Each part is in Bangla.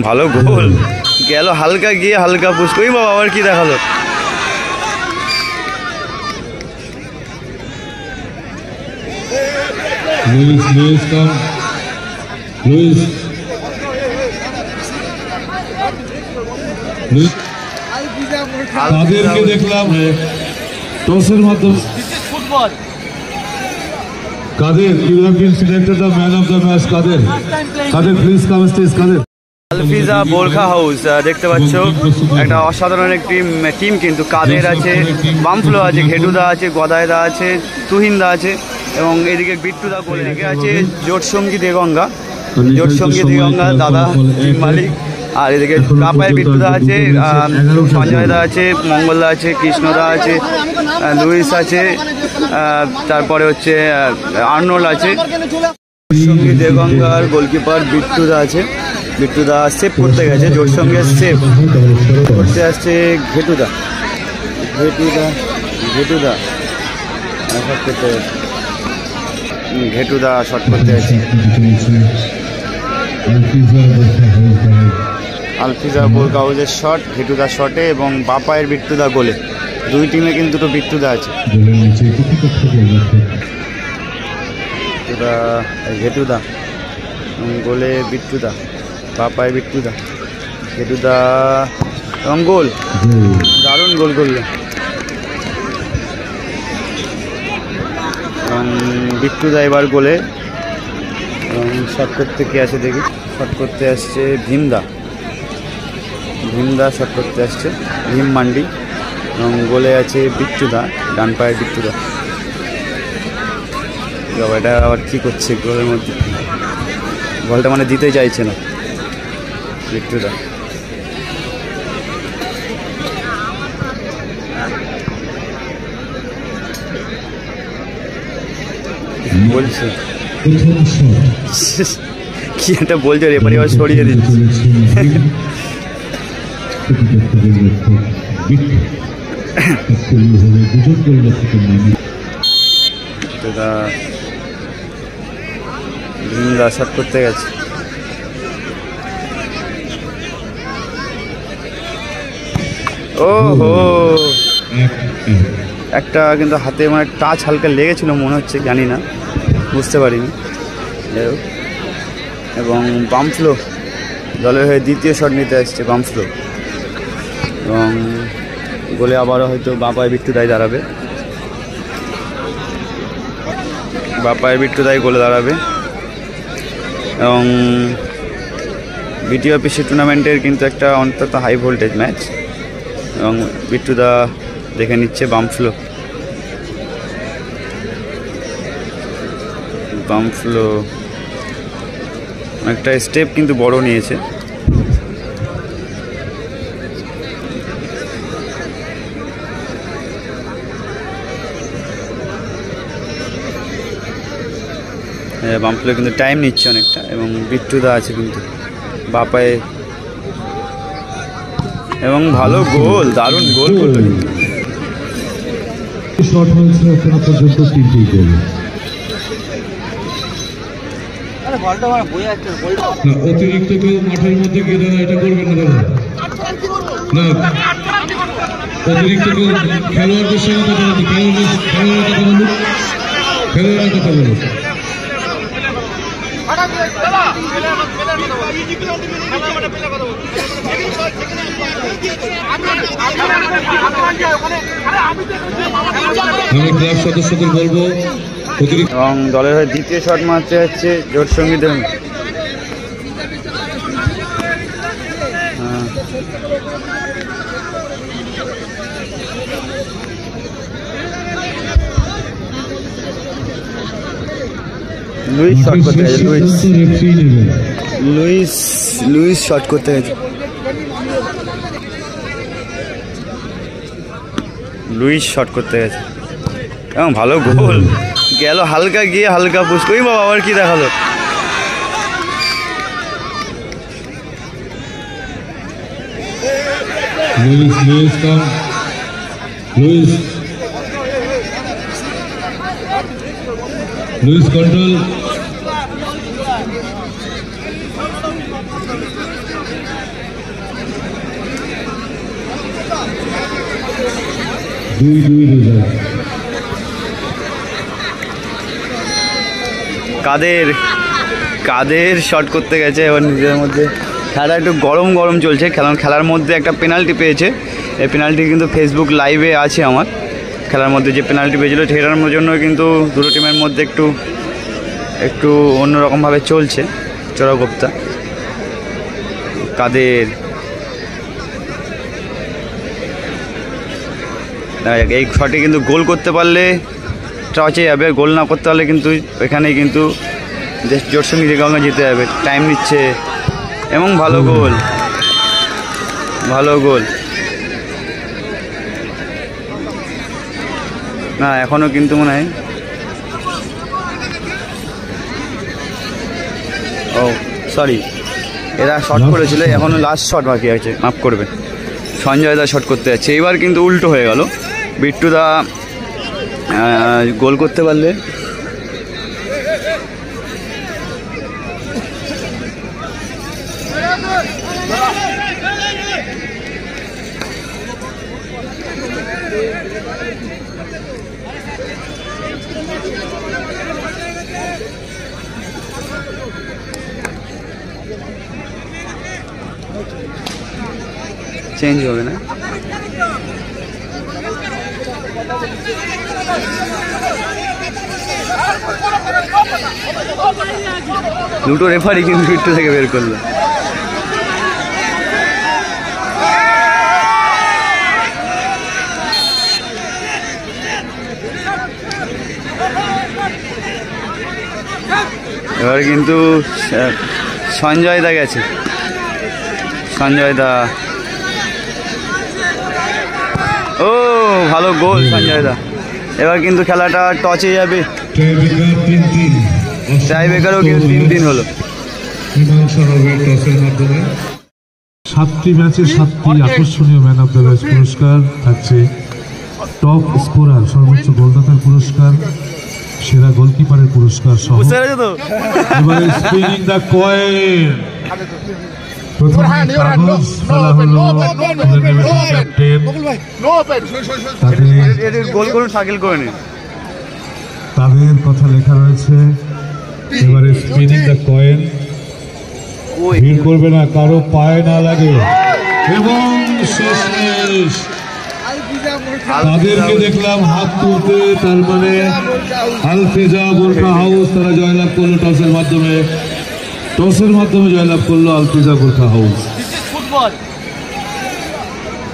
ভালো গোল গেল, হালকা গিয়ে হালকা পুশ করি বাবা, আবার কি দেখালো। তাদেরকে দেখলাম টসের মাধ্যমে football Kader you have been selected the man of the match. Kader Kader please come stage. Kader আলফিজা বোরখা হাউস দেখতে পাচ্ছ, একটা অসাধারণ একটি টিম কিন্তু। কাদের আছে, বামফ্লো আছে, ঘেটুদা আছে, গদায়দা আছে, তুহিনদা আছে এবং এদিকে বিট্টুদা গোল দিকে আছে জোটসঙ্গী দেগঙ্গা। জোটসঙ্গী দেগঙ্গা দাদা টিম মালিক। আর এদিকে কাপায় বিট্টুদা আছে, সঞ্জয়দা আছে, মঙ্গলদা আছে, কৃষ্ণদা আছে, লুইস আছে, তারপরে হচ্ছে আর্নল্ড আছে। জোটসঙ্গী দেগঙ্গার গোলকিপার বিট্টুদা আছে। বিট্টুদা সেভ করতে গেছে, জোর সঙ্গে সেভ করতে আসছে ঘেটুদা। ঘেটুদা শট করতে, ঘেটুদা শট করতে গেছে। আলফিজা বোরখা হাউসের শট, ঘেটুদা শটে এবং বাপায়ের বিট্টুদা গোলে। দুই টিমে কিন্তু দুটো বিট্টুদা আছে। ঘেটুদা গোলে বিট্টুদা, বাপায় বিট্টুদা, ঘেটুদা এবং গোল, দারুণ গোল করলো। এবং বিট্টুদা এবার গোলে এবং শট করতে কে আছে দেখি, শট করতে আসছে ভীমদা। ভীমদা শট করতে আসছে, ভীম মান্ডি। এবং গোলে আছে বিট্টুদা, ডান পায়ের বিট্টুদা। এটা আবার কী করছে গোলের মধ্যে, বলটা মানে দিতে চাইছে না বিট্টুদা। বলছে কি একটা বলছে, রেফারি আবার সরিয়ে দিচ্ছে। ভীমদা শট করতে গেছে, ওহো একটা কিন্তু হাতে মানে টাচ হালকা লেগেছিল মনে হচ্ছে, জানি না, বুঝতে পারিনি। এবং বামফ্লো দলের হয়ে দ্বিতীয় শট নিতে আসছে বামফ্লো। এবং গোলে আবারও হয়তো বাপায় বিট্টুদাই দাঁড়াবে, বাপায় বিট্টুদাই গোলে দাঁড়াবে। এবং বিটিওপিসি টুর্নামেন্টের কিন্তু একটা অন্তত হাই ভোল্টেজ ম্যাচ। এবং বিট্টুদা দেখে নিচ্ছে বামফ্লো, বামফ্লো একটা স্টেপ কিন্তু বড় নিয়েছে। বামফ্লো কিন্তু টাইম নিচ্ছে অনেকটা। এবং বিট্টুদা আছে কিন্তু বাপায়, এবং ভালো গোল, দারুণ গোল করলো। শট হয়েছে এখনো পর্যন্ত 3টি গোল। অতিরিক্ত কেউ মাঠের মধ্যে গিয়ে দাদা এটা করবেন না দাদা, না অতিরিক্ত কেউ খেলোয়াড়দের সঙ্গে কথা বলুন, খেলোয়াড়ের কথা বলুন। আমি ক্লাব সদস্যদের বলবো এবং দলের হয়ে দ্বিতীয় শট মারতে হচ্ছে জোট সঙ্গীদের। লুইস শট করতে গেছে, লুইস শট করতে গেছে, লুইস শট করতে গেছে এবং ভালো গোল গেল, হালকা গিয়ে হালকা পুশ করি বাবা, আবার কি দেখালো। Luis control 2-2 result. Kader shot করতে গেছে এবার নিজের মধ্যে। খেলা একটু গরম চলছে, খেলার মধ্যে একটা পেনাল্টি পেয়েছে। এই পেনাল্টি কিন্তু ফেসবুক লাইভে আছে আমার। খেলার মধ্যে যে পেনাল্টি পেয়েছিল সেটার জন্য কিন্তু দুটো টিমের মধ্যে একটু অন্যরকমভাবে চলছে চড়াগোপ্তা। কাদের এই শটে কিন্তু গোল করতে পারলে টচে যাবে, গোল না করতে পারলে কিন্তু এখানেই কিন্তু জোর সঙ্গে জিতে যাবে। টাইম নিচ্ছে এবং ভালো গোল না, এখনও কিন্তু মনে হয় ও সরি এরা শট করেছিল, এখনও লাস্ট শট বাকি আছে, মাফ করবে। সঞ্জয় দা শট করতে যাচ্ছে, এবার কিন্তু উল্টো হয়ে গেল। বিট্টু দা গোল করতে পারলে চেঞ্জ হবে না। দুটো রেফারি কিন্তু বিট্টু থেকে বের করলো। এবার কিন্তু সঞ্জয় দা গেছে, সঞ্জয় দা ও ভালো গোল সঞ্জয় দা। এবার কিন্তু খেলাটা টচে যাবে, টাই ব্রেকারও কিন্তু 3-3 হলো। 7টি ম্যাচে 7টি আকর্ষণীয় ম্যান অফ দ্য ম্যাচ পুরস্কার থাকছে, টপ স্কোরার সর্বোচ্চ গোলদাতার পুরস্কার, সেরা গোলকিপারের পুরস্কার সহ। এবারে স্পিনিং দ্য কয়েন, প্রথমে কাগজ ফেলা হলো ক্যাপ্টেন, তাদের কথা লেখা রয়েছে। এবারে স্পিনিং দ্য কয়েন, ভিড় করবে না, কারো পায়ে না লাগে। এবং শেষমেশ তাদেরকে দেখলাম হাত তুলতে, তার মানে আলফেজা গোর্খা হাউস তারা জয়লাভ করলো টসের মাধ্যমে জয়লাভ করলো আলফেজা Gorkha house.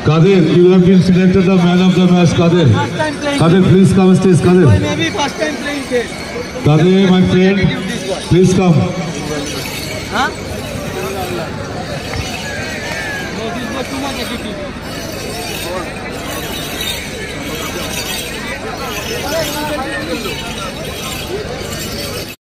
Kader, you have been selected the man of the match. Kader, please come stage. Kader, my friend, please come.